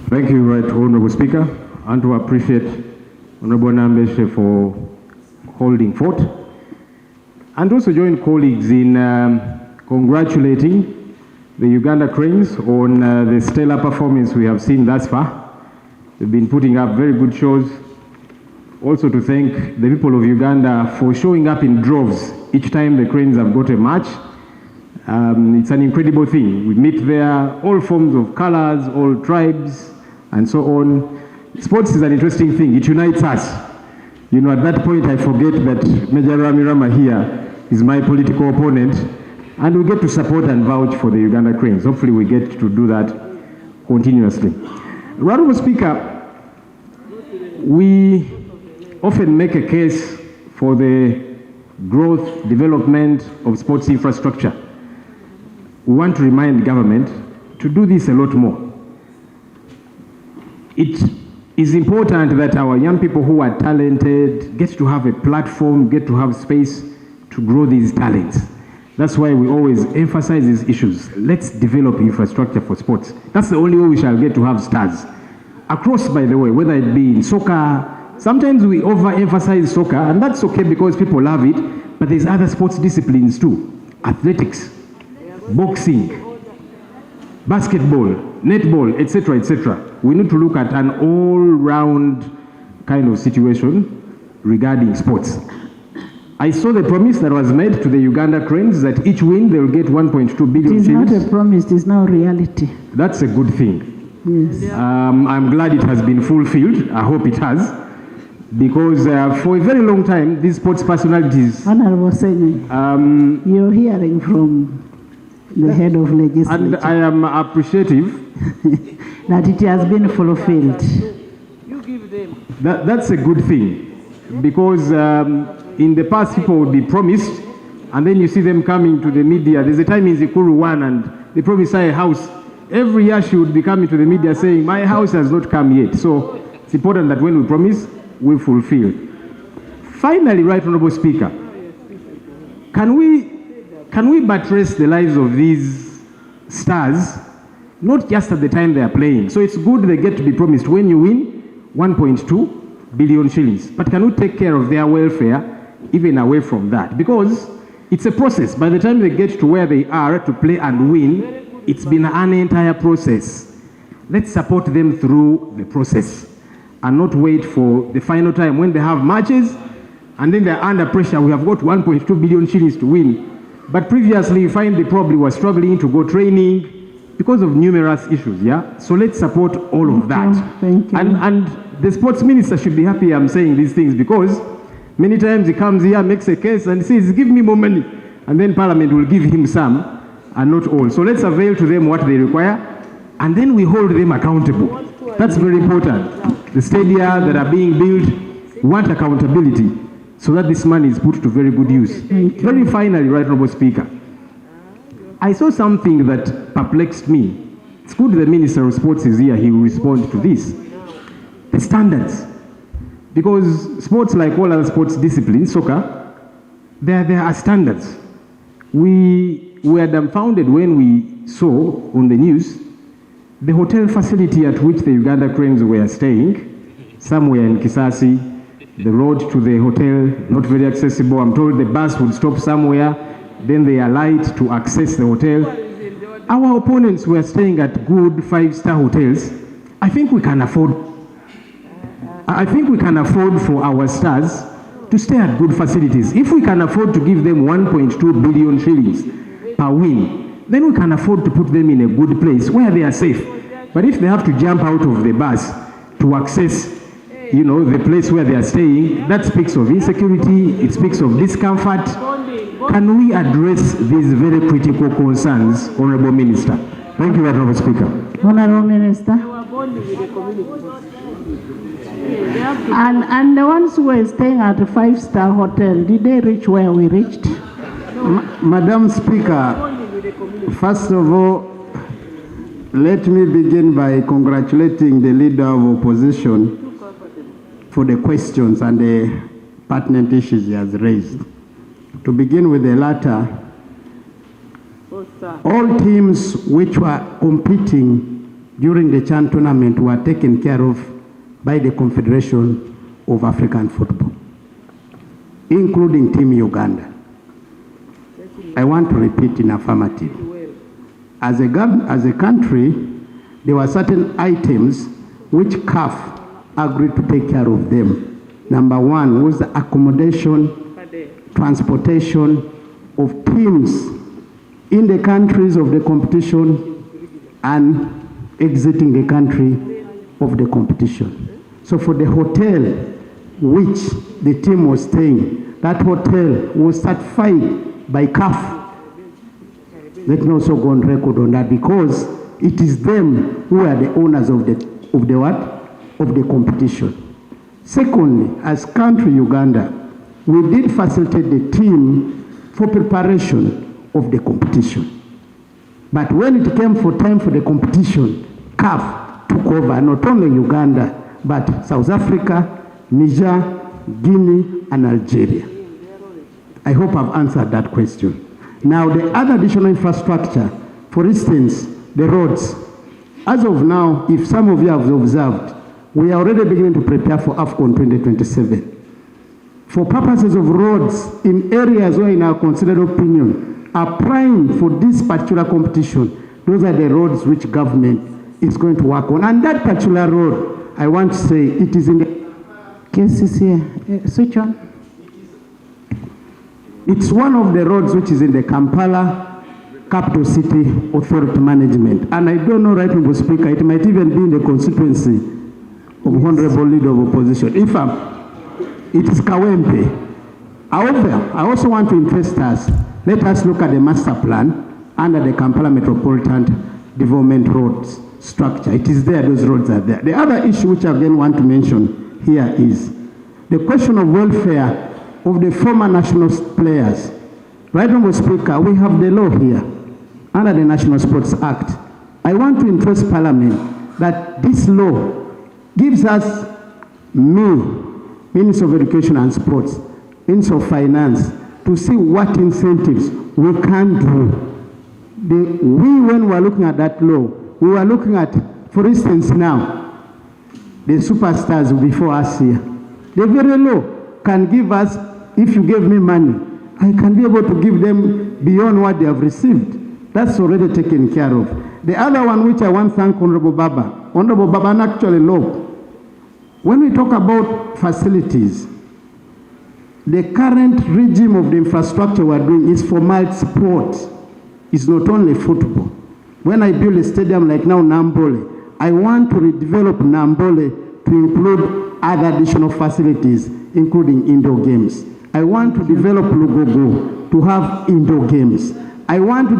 Thank you, Right Honourable Speaker, and to appreciate Honourable Nambeshe for holding fort, and also join colleagues in congratulating the Uganda Cranes on the stellar performance we have seen thus far. They've been putting up very good shows. Also to thank the people of Uganda for showing up in droves each time the Cranes have got a match. It's an incredible thing. We meet there, all forms of colors, all tribes, and so on. Sports is an interesting thing. It unites us. You know, at that point I forget that Major Ramirama here is my political opponent, and we get to support and vouch for the Uganda Cranes. Hopefully we get to do that continuously. Honourable Speaker, we often make a case for the growth, development of sports infrastructure. We want to remind government to do this a lot more. It is important that our young people who are talented get to have a platform, get to have space to grow these talents. That's why we always emphasize these issues. Let's develop infrastructure for sports. That's the only way we shall get to have stars. Across, by the way, whether it be in soccer, sometimes we overemphasize soccer, and that's okay because people love it, but there's other sports disciplines too. Athletics, boxing, basketball, netball, etc., etc. We need to look at an all-round kind of situation regarding sports. I saw the promise that was made to the Uganda Cranes that each win they will get 1.2 billion. It is not a promise, it is now reality. That's a good thing. Yes. I'm glad it has been fulfilled. I hope it has. Because for a very long time, these sports personalities... Honourable Senate, you're hearing from the head of legislature. And I am appreciative that it has been fulfilled. You give them. That's a good thing. Because in the past, people would be promised, and then you see them coming to the media. There's a time in Zikuru one, and they promised her a house. Every year she would be coming to the media saying, my house has not come yet. So it's important that when we promise, we fulfill. Finally, Right Honourable Speaker, can we buttress the lives of these stars, not just at the time they are playing? So it's good they get to be promised when you win 1.2 billion shillings. But can we take care of their welfare even away from that? Because it's a process. By the time they get to where they are to play and win, it's been an entire process. Let's support them through the process and not wait for the final time when they have matches and then they're under pressure. We have got 1.2 billion shillings to win. But previously, you find they probably were struggling to go training because of numerous issues, yeah? So let's support all of that. Thank you. And the sports minister should be happy I'm saying these things because many times he comes here, makes a case and says, give me more money. And then Parliament will give him some and not all. So let's avail to them what they require and then we hold them accountable. That's very important. The stadia that are being built want accountability so that this money is put to very good use. Very finally, Right Honourable Speaker, I saw something that perplexed me. It's good the Minister of Sports is here, he will respond to this. The standards. Because sports, like all other sports disciplines, soccer, there are standards. We were dumbfounded when we saw on the news the hotel facility at which the Uganda Cranes were staying, somewhere in Kisasi, the road to the hotel, not very accessible. I'm told the bus would stop somewhere, then they alight to access the hotel. Our opponents were staying at good 5-star hotels. I think we can afford for our stars to stay at good facilities. If we can afford to give them 1.2 billion shillings per win, then we can afford to put them in a good place where they are safe. But if they have to jump out of the bus to access, you know, the place where they are staying, that speaks of insecurity, it speaks of discomfort. Can we address these very critical concerns, Honourable Minister? Thank you, Honourable Speaker. Honourable Minister. And the ones who were staying at a 5-star hotel, did they reach where we reached? Madam Speaker, first of all, let me begin by congratulating the Leader of Opposition for the questions and the pertinent issues he has raised. To begin with the latter, all teams which were competing during the CHAN tournament were taken care of by the Confederation of African Football, including Team Uganda. I want to repeat in affirmative. As a country, there were certain items which CAF agreed to take care of them. Number one was the accommodation, transportation of teams in the countries of the competition and exiting the country of the competition. So for the hotel which the team was staying, that hotel was certified by CAF. Let me also go on record on that, because it is them who are the owners of the competition. Secondly, as country Uganda, we did facilitate the team for preparation of the competition. But when it came for time for the competition, CAF took over not only Uganda, but South Africa, Niger, Guinea, and Algeria. I hope I've answered that question. Now, the other additional infrastructure, for instance, the roads. As of now, if some of you have observed, we are already beginning to prepare for AFCON 2027. For purposes of roads in areas where, in our considered opinion, are prime for this particular competition, those are the roads which government is going to work on. And that particular road, I want to say, it is in the... Case is here. Switch on. It's one of the roads which is in the Kampala Capital City Authority Management. And I don't know, right, Mr. Speaker, it might even be in the constituency of Honorable Leader of Opposition. If it is Kawempe. However, I also want to interest us, let us look at the master plan under the Kampala Metropolitan Development Roads structure. It is there, those roads are there. The other issue which I again want to mention here is the question of welfare of the former national players. Right, Honorable Speaker, we have the law here under the National Sports Act. I want to interest Parliament that this law gives us Minister of Education and Sports, Minister of Finance, to see what incentives we can do. When we are looking at that law, we were looking at, for instance now, the superstars before us here. The very law can give us, if you give me money, I can be able to give them beyond what they have received. That's already taken care of. The other one which I want to thank Honorable Baba and actually LoP. When we talk about facilities, the current regime of the infrastructure we are doing is for multi-sport. It's not only football. When I build a stadium like now Nambole, I want to redevelop Nambole to include other additional facilities, including indoor games. I want to develop Lugogo to have indoor games. I want to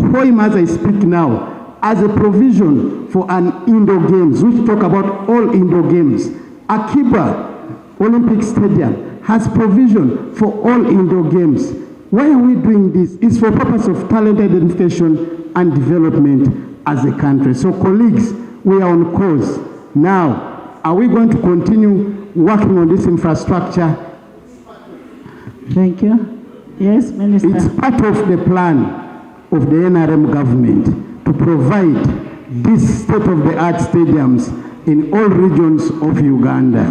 Hoima, as I speak now, as a provision for an indoor games, which talk about all indoor games. Akiba Olympic Stadium has provision for all indoor games. Why are we doing this? It's for purpose of talent identification and development as a country. So colleagues, we are on course. Now, are we going to continue working on this infrastructure? Thank you. Yes, Minister. It's part of the plan of the NRM government to provide these state-of-the-art stadiums in all regions of Uganda.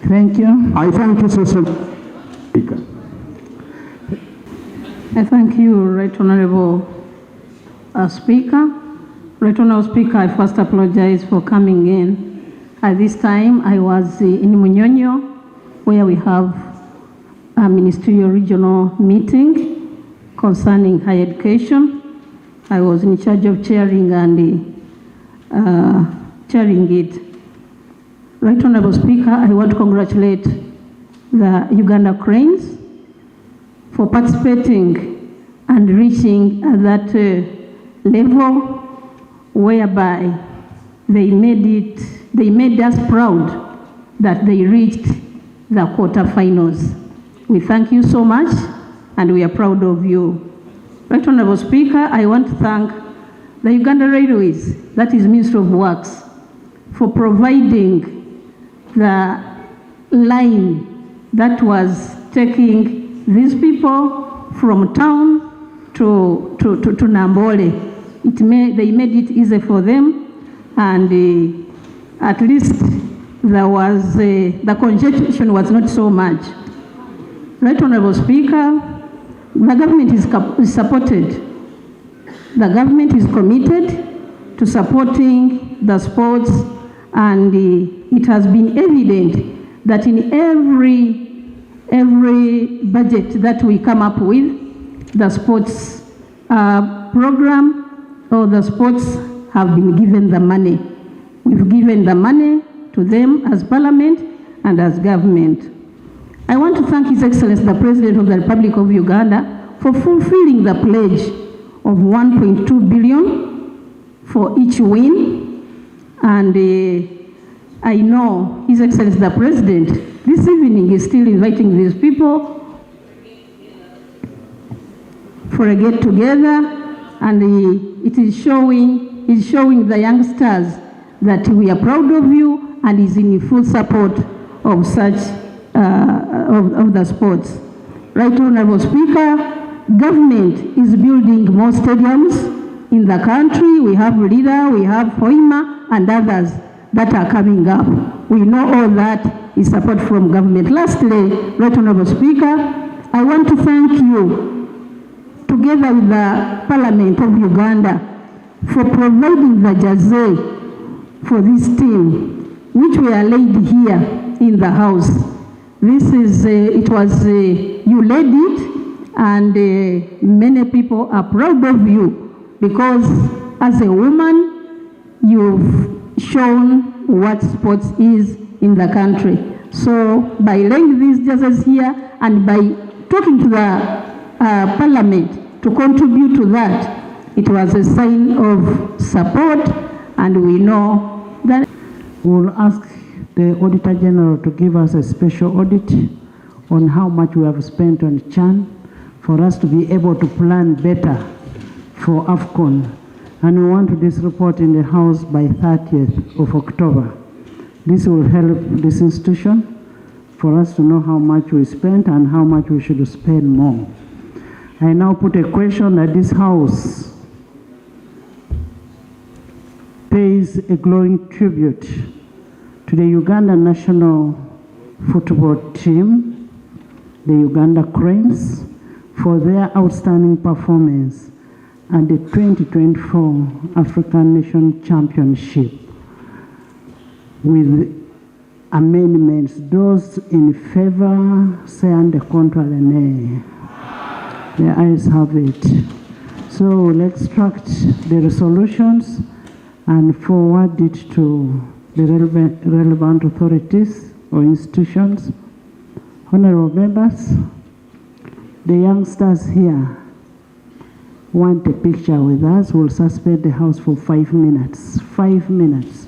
Thank you. I thank you, Social Speaker. I thank you, Right Honorable Speaker. Right Honorable Speaker, I first apologize for coming in. At this time, I was in Munyonyo, where we have a ministerial regional meeting concerning higher education. I was in charge of chairing chairing it. Right Honorable Speaker, I want to congratulate the Uganda Cranes for participating and reaching that level whereby they made us proud that they reached the quarterfinals. We thank you so much and we are proud of you. Right Honorable Speaker, I want to thank the Uganda Railways, that is Ministry of Works, for providing the line that was taking these people from town to Nambole. they made it easy for them, and at least there was, the congestion was not so much. Right Honorable Speaker, the government is supported. The government is committed to supporting the sports, and it has been evident that in every budget that we come up with, the sports program or the sports have been given the money. We've given the money to them as Parliament and as government. I want to thank His Excellency the President of the Republic of Uganda for fulfilling the pledge of 1.2 billion for each win, and I know His Excellency the President this evening is still inviting these people for a get together, and it is showing the youngsters that we are proud of you, and is in full support of such of the sports. Right Honorable Speaker, government is building more stadiums in the country. We have Lida, we have Hoima, and others that are coming up. We know all that is support from government. Lastly, Right Honorable Speaker, I want to thank you, together with the Parliament of Uganda, for providing the jersey for this team, which were laid here in the House. This is, you led it, and many people are proud of you, because as a woman, you've shown what sports is in the country. So by laying these jerseys here and by talking to the Parliament to contribute to that, it was a sign of support, and we know that. We'll ask the Auditor General to give us a special audit on how much we have spent on CHAN for us to be able to plan better for AFCON. And we want this report in the House by 30th of October. This will help this institution for us to know how much we spent and how much we should spend more. I now put a question that this House pays a glowing tribute to the Uganda national football team, the Uganda Cranes, for their outstanding performance at the 2024 African Nation Championship. With amendments, those in favor say on the contrary, nay. The ayes have it. So we'll extract the resolutions and forward it to the relevant authorities or institutions. Honorable members, the youngsters here want a picture with us. We'll suspend the House for 5 minutes. 5 minutes.